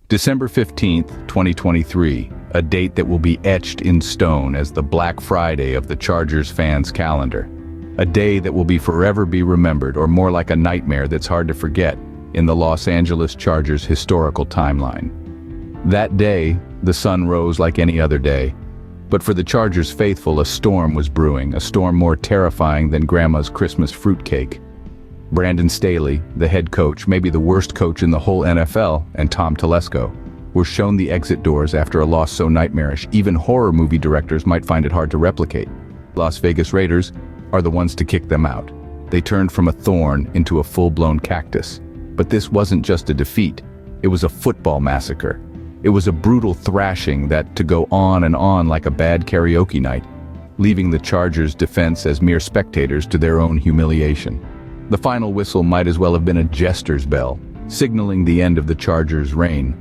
December 15th, 2023, a date that will be etched in stone as the Black Friday of the Chargers fans' calendar. A day that will forever be remembered, or more like a nightmare that's hard to forget, in the Los Angeles Chargers' historical timeline. That day, the sun rose like any other day. But for the Chargers faithful, a storm was brewing, a storm more terrifying than Grandma's Christmas fruitcake. Brandon Staley, the head coach, maybe the worst coach in the whole NFL, and Tom Telesco, were shown the exit doors after a loss so nightmarish, even horror movie directors might find it hard to replicate. Las Vegas Raiders are the ones to kick them out. They turned from a thorn into a full-blown cactus. But this wasn't just a defeat. It was a football massacre. It was a brutal thrashing that to go on and on like a bad karaoke night, leaving the Chargers' defense as mere spectators to their own humiliation. The final whistle might as well have been a jester's bell, signaling the end of the Chargers' reign.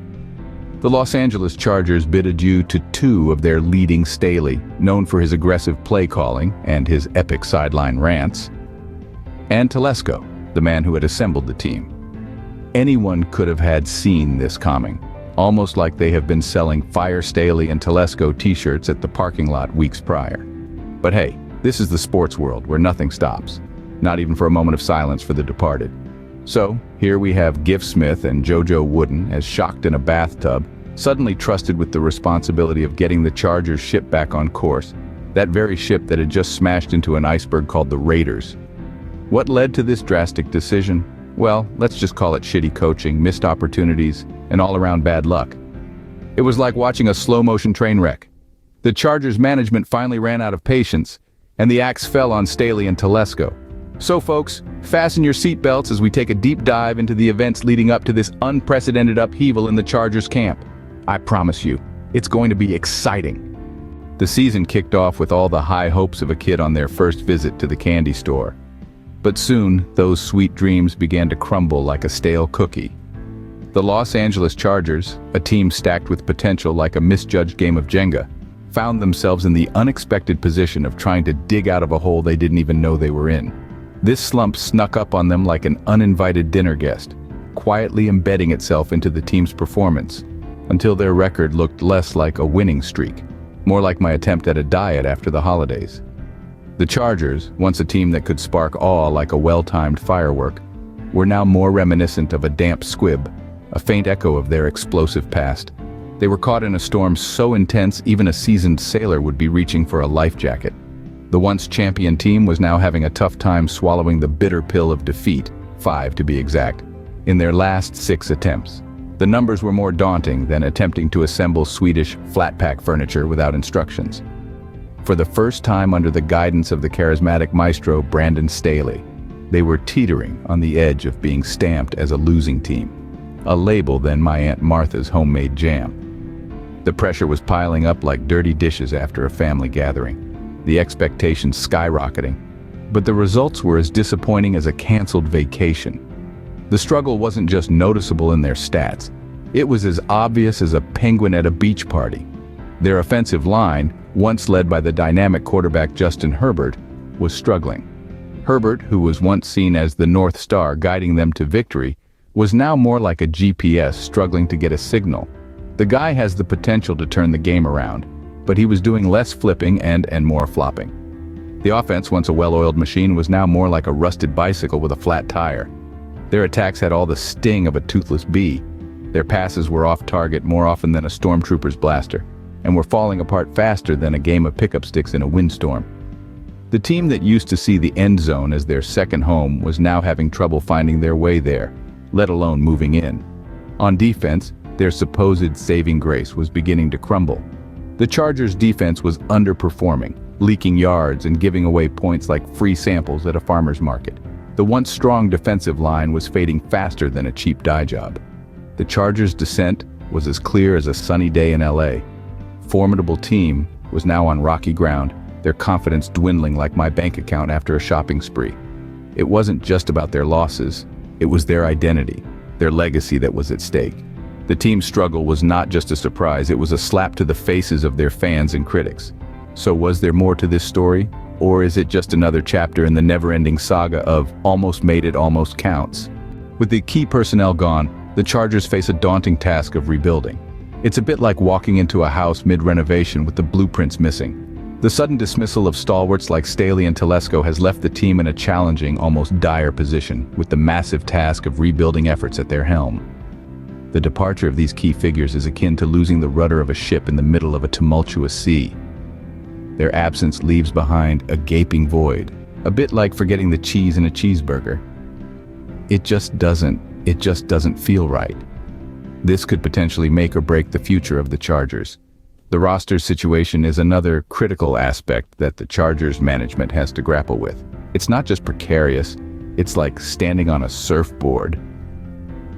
The Los Angeles Chargers bid adieu to two of their leading Staley, known for his aggressive play calling and his epic sideline rants, and Telesco, the man who had assembled the team. Anyone could have had seen this coming, almost like they have been selling Fire Staley and Telesco t-shirts at the parking lot weeks prior. But hey, this is the sports world where nothing stops, not even for a moment of silence for the departed. So, here we have Giff Smith and JoJo Wooden, as shocked in a bathtub, suddenly trusted with the responsibility of getting the Chargers ship back on course, that very ship that had just smashed into an iceberg called the Raiders. What led to this drastic decision? Well, let's just call it shitty coaching, missed opportunities, and all-around bad luck. It was like watching a slow-motion train wreck. The Chargers management finally ran out of patience, and the axe fell on Staley and Telesco. So folks, fasten your seatbelts as we take a deep dive into the events leading up to this unprecedented upheaval in the Chargers camp. I promise you, it's going to be exciting. The season kicked off with all the high hopes of a kid on their first visit to the candy store. But soon, those sweet dreams began to crumble like a stale cookie. The Los Angeles Chargers, a team stacked with potential like a misjudged game of Jenga, found themselves in the unexpected position of trying to dig out of a hole they didn't even know they were in. This slump snuck up on them like an uninvited dinner guest, quietly embedding itself into the team's performance, until their record looked less like a winning streak, more like my attempt at a diet after the holidays. The Chargers, once a team that could spark awe like a well-timed firework, were now more reminiscent of a damp squib, a faint echo of their explosive past. They were caught in a storm so intense even a seasoned sailor would be reaching for a life jacket. The once champion team was now having a tough time swallowing the bitter pill of defeat, 5 to be exact, in their last 6 attempts. The numbers were more daunting than attempting to assemble Swedish flat-pack furniture without instructions. For the first time under the guidance of the charismatic maestro Brandon Staley, they were teetering on the edge of being stamped as a losing team, a label than my Aunt Martha's homemade jam. The pressure was piling up like dirty dishes after a family gathering, the expectations skyrocketing, but the results were as disappointing as a canceled vacation. The struggle wasn't just noticeable in their stats, it was as obvious as a penguin at a beach party. Their offensive line, once led by the dynamic quarterback Justin Herbert, was struggling. Herbert, who was once seen as the North Star guiding them to victory, was now more like a GPS struggling to get a signal. The guy has the potential to turn the game around, but he was doing less flipping and more flopping. The offense, once a well-oiled machine, was now more like a rusted bicycle with a flat tire. Their attacks had all the sting of a toothless bee. Their passes were off target more often than a stormtrooper's blaster, and were falling apart faster than a game of pickup sticks in a windstorm. The team that used to see the end zone as their second home was now having trouble finding their way there, let alone moving in. On defense, their supposed saving grace was beginning to crumble. The Chargers' defense was underperforming, leaking yards and giving away points like free samples at a farmer's market. The once strong defensive line was fading faster than a cheap dye job. The Chargers' descent was as clear as a sunny day in LA. Formidable team was now on rocky ground, their confidence dwindling like my bank account after a shopping spree. It wasn't just about their losses, it was their identity, their legacy that was at stake. The team's struggle was not just a surprise, it was a slap to the faces of their fans and critics. So was there more to this story? Or is it just another chapter in the never-ending saga of almost made it, almost counts? With the key personnel gone, the Chargers face a daunting task of rebuilding. It's a bit like walking into a house mid-renovation with the blueprints missing. The sudden dismissal of stalwarts like Staley and Telesco has left the team in a challenging, almost dire position, with the massive task of rebuilding efforts at their helm. The departure of these key figures is akin to losing the rudder of a ship in the middle of a tumultuous sea. Their absence leaves behind a gaping void, a bit like forgetting the cheese in a cheeseburger. It just doesn't feel right. This could potentially make or break the future of the Chargers. The roster situation is another critical aspect that the Chargers management has to grapple with. It's not just precarious, it's like standing on a surfboard.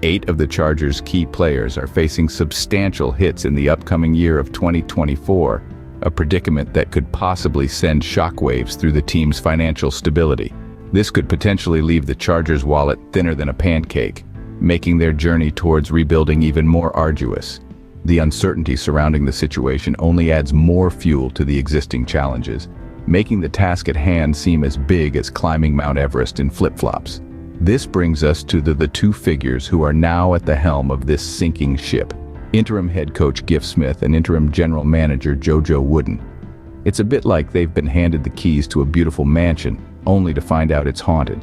8 of the Chargers' key players are facing substantial hits in the upcoming year of 2024, a predicament that could possibly send shockwaves through the team's financial stability. This could potentially leave the Chargers' wallet thinner than a pancake, making their journey towards rebuilding even more arduous. The uncertainty surrounding the situation only adds more fuel to the existing challenges, making the task at hand seem as big as climbing Mount Everest in flip-flops. This brings us to the two figures who are now at the helm of this sinking ship: interim head coach Giff Smith and interim general manager JoJo Wooden. It's a bit like they've been handed the keys to a beautiful mansion, only to find out it's haunted.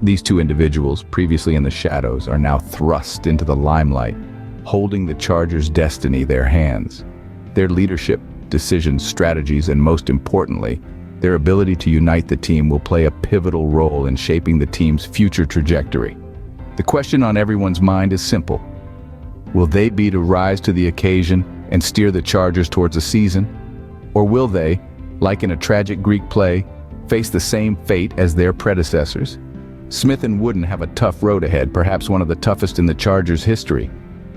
These two individuals, previously in the shadows, are now thrust into the limelight, holding the Chargers' destiny in their hands. Their leadership, decisions, strategies, and most importantly, their ability to unite the team will play a pivotal role in shaping the team's future trajectory. The question on everyone's mind is simple. Will they be to rise to the occasion and steer the Chargers towards a season? Or will they, like in a tragic Greek play, face the same fate as their predecessors? Smith and Wooden have a tough road ahead, perhaps one of the toughest in the Chargers' history.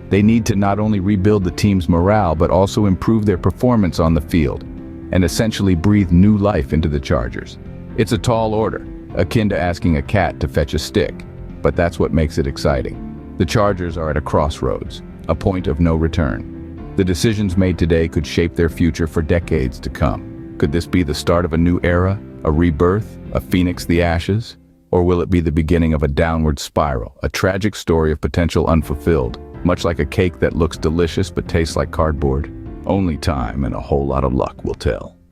They need to not only rebuild the team's morale, but also improve their performance on the field, and essentially breathe new life into the Chargers. It's a tall order, akin to asking a cat to fetch a stick, but that's what makes it exciting. The Chargers are at a crossroads, a point of no return. The decisions made today could shape their future for decades to come. Could this be the start of a new era, a rebirth, a phoenix the ashes? Or will it be the beginning of a downward spiral, a tragic story of potential unfulfilled, much like a cake that looks delicious but tastes like cardboard? Only time and a whole lot of luck will tell.